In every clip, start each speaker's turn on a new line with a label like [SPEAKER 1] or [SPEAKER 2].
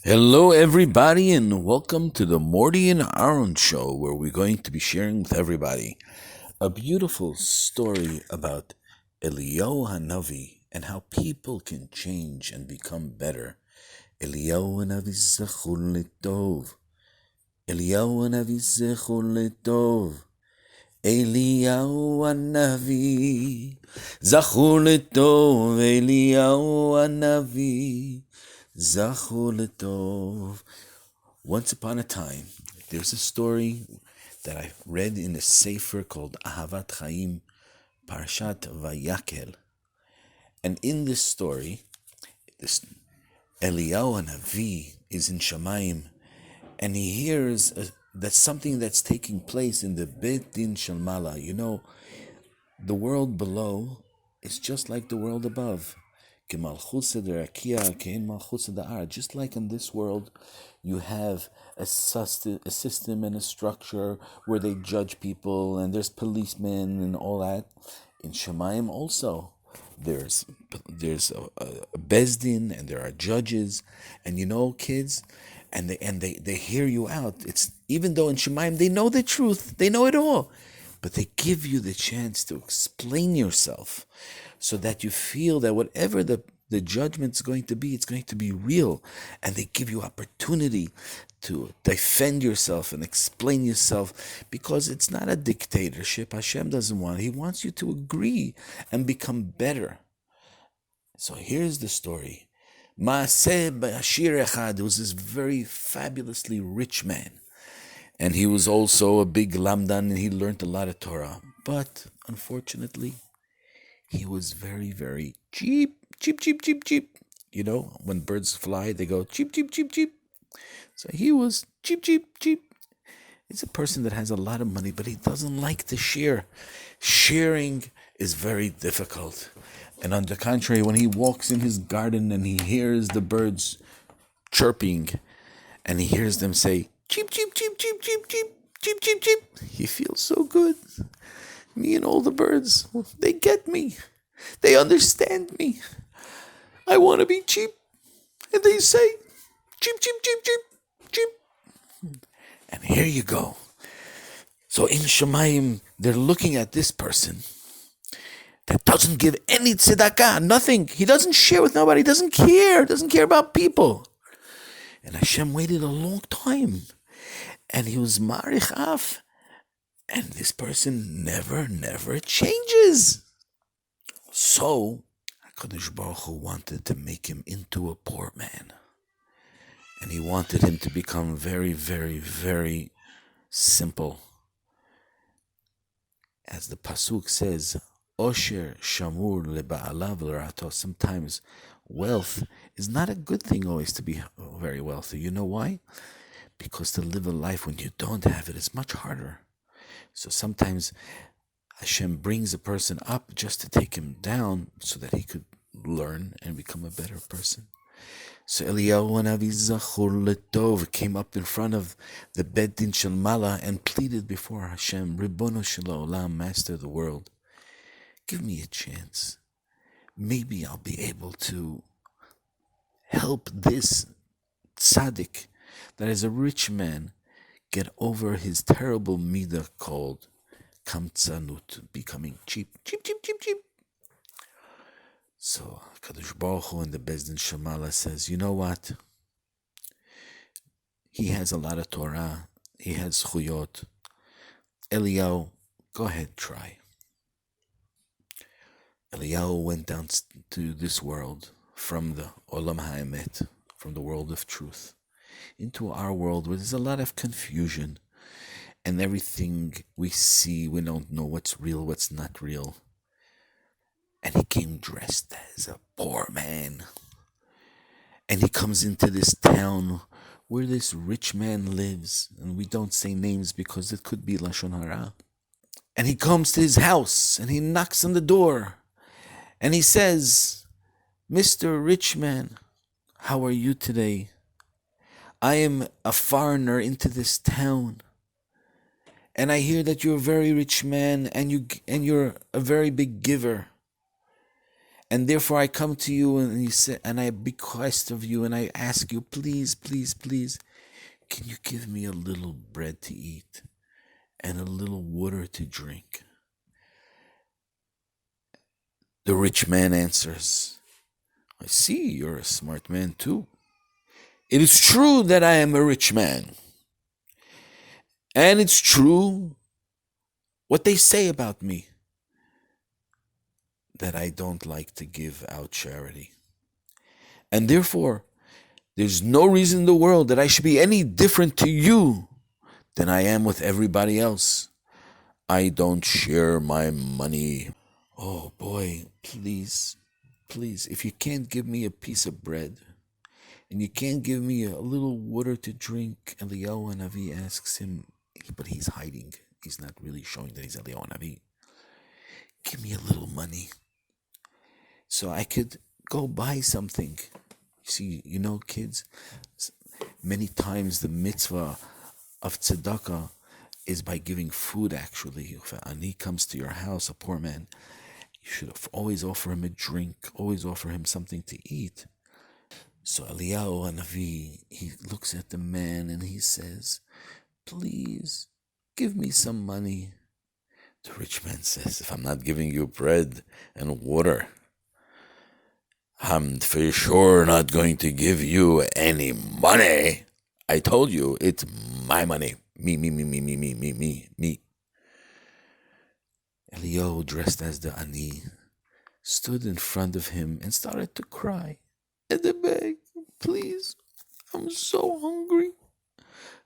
[SPEAKER 1] Hello, everybody, and welcome to the Morty and Aaron Show, where we're going to be sharing with everybody a beautiful story about eliyahu Hanavi and how people can change and become better. eliyahu Hanavi zechur letov. eliyahu Hanavi zechur letov. eliyahu Hanavi zechur letov. eliyahu Hanavi zechur letov. Once upon a time, there's a story that I read in a sefer called Ahavat Chaim, Parashat Vayakel. And in this story, this Eliyahu Hanavi is in Shamayim, and he hears that something that's taking place in the Beit Din Shel Mala. The world below is just like the world above. Just like in this world, you have a system and a structure where they judge people, and there's policemen and all that. In Shemaim also, there's a bezdin, and there are judges, and kids, and they hear you out. It's even though in Shemaim they know the truth, they know it all, but they give you the chance to explain yourself so that you feel that whatever the judgment's going to be, it's going to be real. And they give you opportunity to defend yourself and explain yourself, because it's not a dictatorship. Hashem doesn't want it. He wants you to agree and become better. So here's the story. Maaseh b'ashir echad. There was this very fabulously rich man, and he was also a big lamdan, and he learned a lot of Torah. But unfortunately, he was very, very cheap, cheap, cheap, cheap, cheap. When birds fly, they go cheap, cheap, cheap, cheap. So he was cheap, cheap, cheap. It's a person that has a lot of money, but he doesn't like to share. Sharing is very difficult. And on the contrary, when he walks in his garden and he hears the birds chirping, and he hears them say, cheep, cheep, cheep, cheep, cheep, cheep, cheep, cheep, cheep, he feels so good. Me and all the birds, they get me. They understand me. I want to be cheap. And they say, cheep, cheep, cheep, cheep, cheep. And here you go. So in Shemayim, they're looking at this person that doesn't give any tzedakah, nothing. He doesn't share with nobody. He doesn't care about people. And Hashem waited a long time. And he was marich af. And this person never changes. So HaKadosh Baruch Hu wanted to make him into a poor man. And he wanted him to become very, very, very simple. As the Pasuk says, Osher Shamur leba'alav l'rato. Sometimes wealth is not a good thing always to be very wealthy. You know why? Because to live a life when you don't have it is much harder. So sometimes Hashem brings a person up just to take him down so that he could learn and become a better person. So Eliyahu Hanavi zachur letov came up in front of the Beit Din Shel Mala and pleaded before Hashem, Ribono shel Olam, Master of the world, give me a chance. Maybe I'll be able to help this tzaddik that is a rich man get over his terrible midah called kamtzanut, becoming cheap, cheap, cheap, cheap, cheap. So Kadosh Baruch Hu in the Bezdin Shemala says, you know what? He has a lot of Torah. He has chuyot. Eliyahu, go ahead, try. Eliyahu went down to this world from the Olam HaEmet, from the world of truth, into our world where there's a lot of confusion. And everything we see, we don't know what's real, what's not real. And he came dressed as a poor man. And he comes into this town where this rich man lives. And we don't say names because it could be Lashon Hara. And he comes to his house and he knocks on the door. And he says, Mr. Rich Man, how are you today? I am a foreigner into this town. And I hear that you're a very rich man and you're a very big giver. And therefore I come to you and you say, and I bequest of you and I ask you, please, please, please, can you give me a little bread to eat and a little water to drink? The rich man answers, I see you're a smart man too. It is true that I am a rich man. And it's true what they say about me, that I don't like to give out charity. And therefore, there's no reason in the world that I should be any different to you than I am with everybody else. I don't share my money. Oh boy, please, please, if you can't give me a piece of bread and you can't give me a little water to drink, Eliyahu Hanavi asks him, but he's hiding. He's not really showing that he's Eliyahu Hanavi. Give me a little money so I could go buy something. See, kids, many times the mitzvah of tzedakah is by giving food, actually. If an ani comes to your house, a poor man, you should always offer him a drink, always offer him something to eat. So Eliyahu Hanavi, he looks at the man and he says, please, give me some money. The rich man says, if I'm not giving you bread and water, I'm for sure not going to give you any money. I told you, it's my money. Me. Eliyahu, dressed as the ani, stood in front of him and started to cry. And the beg, please, I'm so hungry.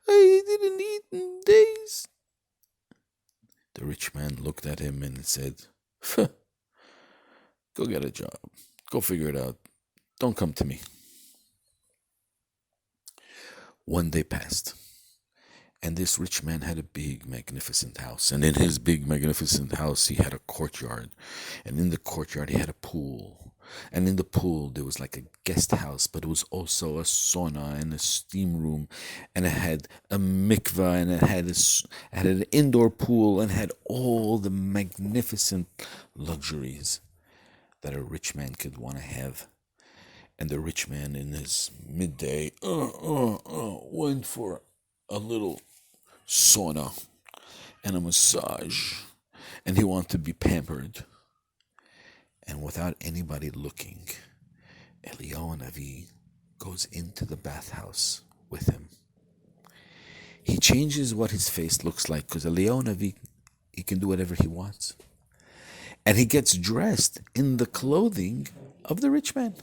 [SPEAKER 1] I didn't eat in days. The rich man looked at him and said, go get a job. Go figure it out. Don't come to me. One day passed, and this rich man had a big, magnificent house. And in his big, magnificent house, he had a courtyard. And in the courtyard, he had a pool. And in the pool, there was like a guest house, but it was also a sauna and a steam room. And it had a mikvah, and it had an indoor pool, and had all the magnificent luxuries that a rich man could want to have. And the rich man in his midday went for a little sauna and a massage, and he wanted to be pampered. And without anybody looking, Eliyahu Hanavi goes into the bathhouse with him. He changes what his face looks like, because Eliyahu Hanavi, he can do whatever he wants. And he gets dressed in the clothing of the rich man.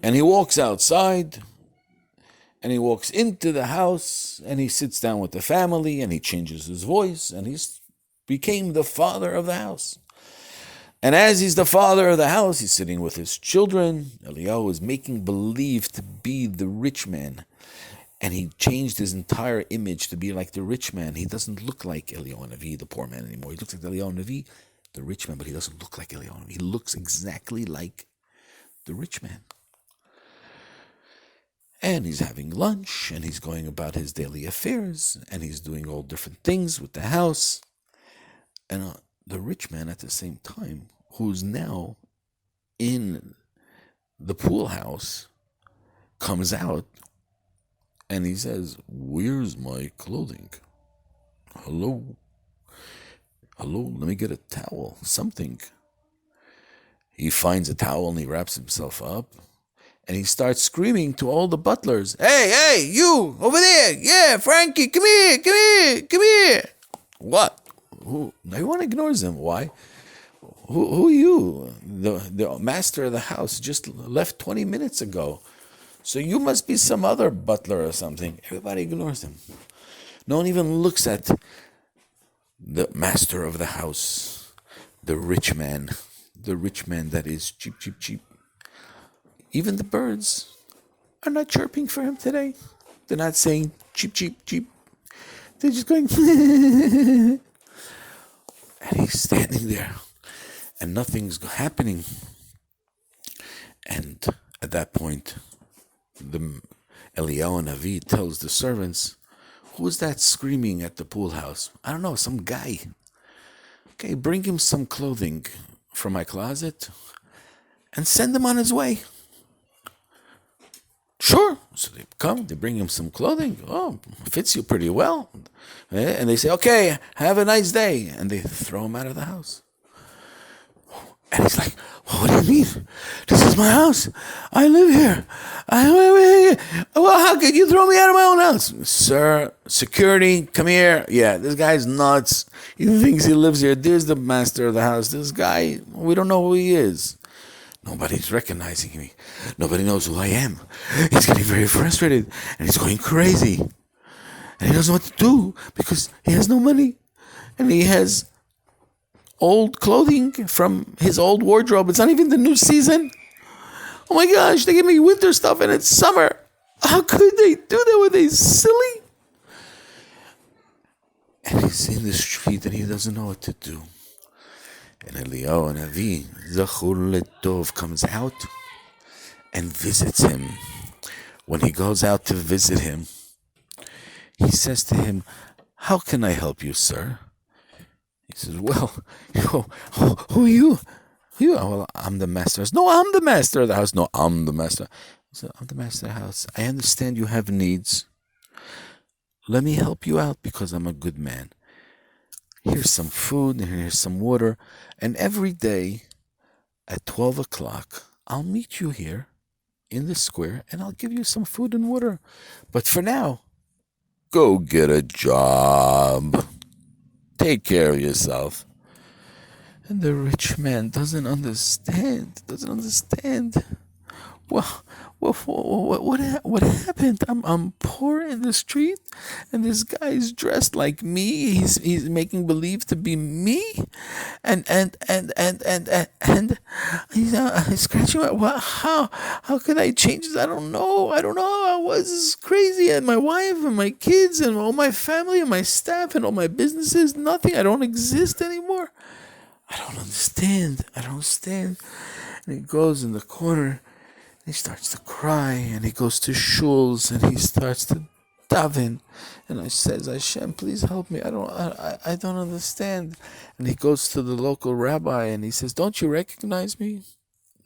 [SPEAKER 1] And he walks outside, and he walks into the house, and he sits down with the family, and he changes his voice, and he's became the father of the house. And as he's the father of the house, he's sitting with his children. Eliyahu is making believe to be the rich man. And he changed his entire image to be like the rich man. He doesn't look like Eliyahu Hanavi, the poor man, anymore. He looks like Eliyahu Hanavi, the rich man, but he doesn't look like Eliyahu Hanavi. He looks exactly like the rich man. And he's having lunch, and he's going about his daily affairs, and he's doing all different things with the house. And the rich man at the same time, who's now in the pool house, comes out and he says, where's my clothing? Hello, let me get a towel, something. He finds a towel and he wraps himself up, and he starts screaming to all the butlers, hey, you, over there, yeah, Frankie, come here. What? Who? Everyone ignores him. Why? Who are you? The master of the house just left 20 minutes ago. So you must be some other butler or something. Everybody ignores him. No one even looks at the master of the house, the rich man that is cheap. Even the birds are not chirping for him today. They're not saying cheap. They're just going, and he's standing there, and nothing's happening. And at that point, the Eliyahu Hanavi tells the servants, who's that screaming at the pool house? I don't know, some guy. Okay, bring him some clothing. from my closet and send him on his way. Sure. So they come, they bring him some clothing. Oh, fits you pretty well. And they say, okay, have a nice day. And they throw him out of the house. And he's like, what do you mean? This is my house. I live here. Well, how could you throw me out of my own house? Sir, security, come here. Yeah, this guy's nuts. He thinks he lives here. There's the master of the house. This guy, we don't know who he is. Nobody's recognizing me. Nobody knows who I am. He's getting very frustrated and he's going crazy. And he doesn't know what to do because he has no money. And he has old clothing from his old wardrobe. It's not even the new season. Oh my gosh, they give me winter stuff and it's summer. How could they do that? Were they silly? And he's in the street and he doesn't know what to do. And eliyahu Hanavi, Zachur Letov, comes out and visits him. When he goes out to visit him, he says to him, how can I help you, sir? He says, well, who are you? You? Well, I'm the master. No, I'm the master of the house. No, I'm the master. He said, I'm the master of the house. I understand you have needs. Let me help you out because I'm a good man. Here's some food and here's some water. And every day at 12 o'clock, I'll meet you here in the square and I'll give you some food and water. But for now, go get a job. Take care of yourself. And the rich man doesn't understand. Well, what happened? I'm poor in the street, and this guy's dressed like me. He's making believe to be me, and he's scratching my. Well, how could I change this? I don't know. I was crazy, and my wife and my kids and all my family and my staff and all my businesses. Nothing. I don't exist anymore. I don't understand. And he goes in the corner. He starts to cry, and he goes to shuls, and he starts to daven. And I says, Hashem, please help me. I don't understand. And he goes to the local rabbi, and he says, don't you recognize me?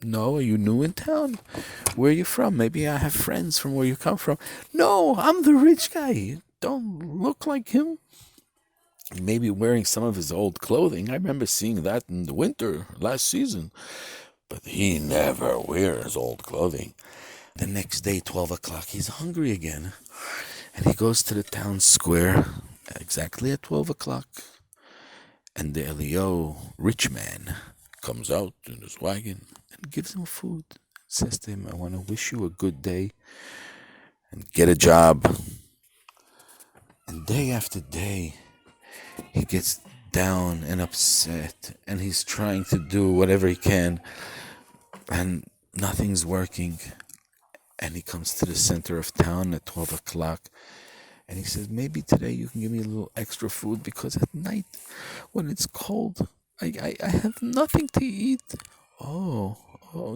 [SPEAKER 1] No, are you new in town? Where are you from? Maybe I have friends from where you come from. No, I'm the rich guy. You don't look like him. Maybe wearing some of his old clothing. I remember seeing that in the winter last season. But he never wears old clothing. The next day, 12 o'clock, he's hungry again. And he goes to the town square exactly at 12 o'clock. And the eliyahu, rich man, comes out in his wagon and gives him food. Says to him, I want to wish you a good day and get a job. And day after day, he gets down and upset, and he's trying to do whatever he can, and nothing's working. And he comes to the center of town at 12 o'clock, and he says, maybe today you can give me a little extra food, because at night, when it's cold, I have nothing to eat. Oh,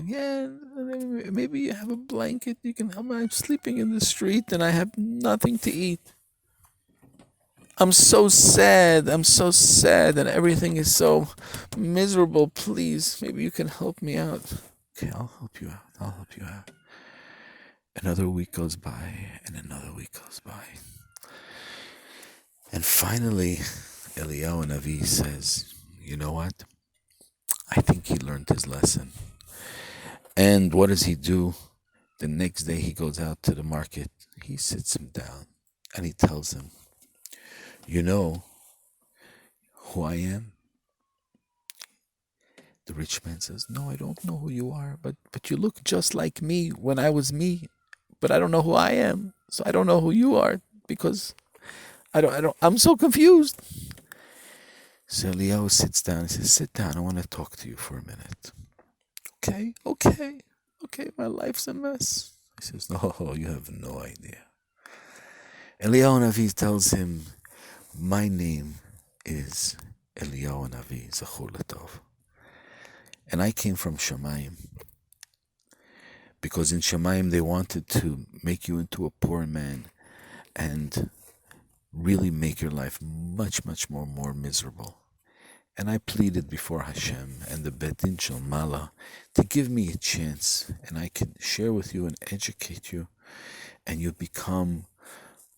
[SPEAKER 1] yeah, maybe you have a blanket, you can help me. I'm sleeping in the street, and I have nothing to eat. I'm so sad, and everything is so miserable. Please, maybe you can help me out. Okay, I'll help you out. Another week goes by, and another week goes by. And finally, eliyahu Hanavi says, you know what? I think he learned his lesson. And what does he do? The next day he goes out to the market. He sits him down, and he tells him, you know who I am? The rich man says, no, I don't know who you are, but you look just like me when I was me, but I don't know who I am, so I don't know who you are, because I'm so confused. So eliyahu sits down. He says, sit down, I want to talk to you for a minute. Okay, my life's a mess. He says, no, you have no idea. eliyahu Hanavi tells him, my name is eliyahu Hanavi, Zachur Letov. And I came from Shamayim. Because in Shamayim they wanted to make you into a poor man and really make your life much, much more miserable. And I pleaded before Hashem and the Bet Din Shel Mala to give me a chance, and I could share with you and educate you, and you become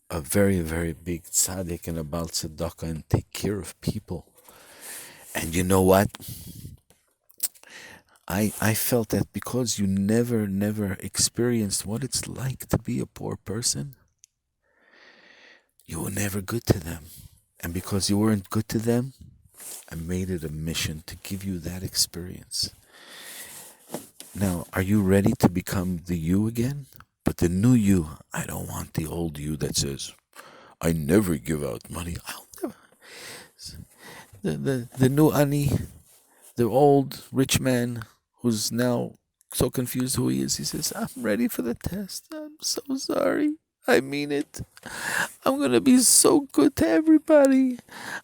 [SPEAKER 1] a very, very big tzaddik and a Baal Tzedakah and take care of people. And you know what? I felt that because you never experienced what it's like to be a poor person, you were never good to them. And because you weren't good to them, I made it a mission to give you that experience. Now, are you ready to become the you again? But the new you, I don't want the old you that says, I never give out money. I'll never. The new Ani, the old rich man who's now so confused who he is, he says, I'm ready for the test. I'm so sorry. I mean it. I'm going to be so good to everybody.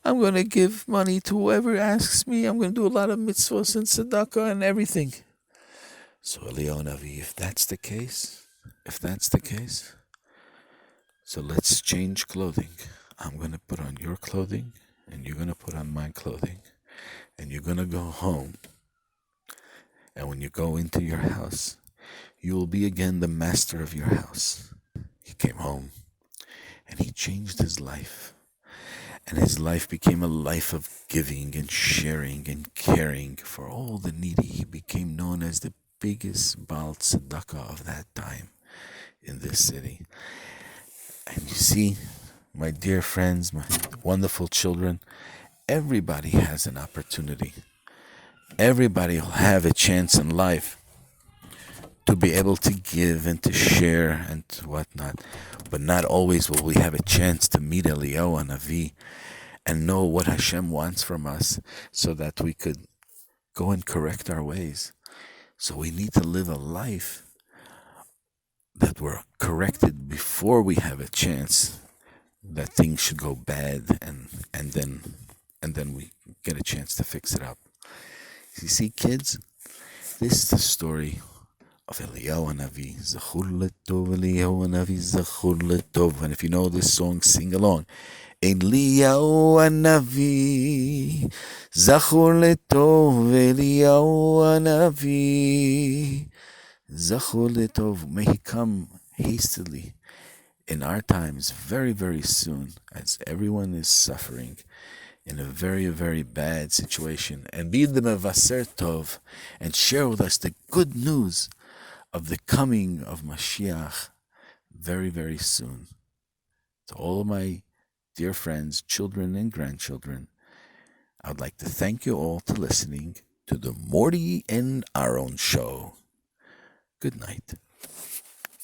[SPEAKER 1] I'm going to give money to whoever asks me. I'm going to do a lot of mitzvahs and tzedakah and everything. So, eliyahu Hanavi, if that's the case, so let's change clothing. I'm going to put on your clothing, and you're going to put on my clothing, and you're going to go home. And when you go into your house, you will be again the master of your house. He came home, and he changed his life. And his life became a life of giving and sharing and caring for all the needy. He became known as the biggest Baal Tzedakah of that time in this city. And you see, my dear friends, my wonderful children, everybody has an opportunity. Everybody will have a chance in life to be able to give and to share and whatnot. But not always will we have a chance to meet Eliyahu Hanavi and know what Hashem wants from us so that we could go and correct our ways. So we need to live a life that we're corrected before we have a chance that things should go bad, and then we get a chance to fix it up. You see, kids, this is the story of Eliyahu Hanavi. Zachur letov, Eliyahu Hanavi, Zachur letov. And if you know this song, sing along. Eliyahu Hanavi, Zachur letov, Eliyahu Hanavi, Zachur letov. May he come hastily in our times very, very soon, as everyone is suffering in a very, very bad situation, and be the mevaser tov, and share with us the good news of the coming of Mashiach very, very soon. To all of my dear friends, children and grandchildren, I would like to thank you all for listening to the Morty and Aaron show. Good night.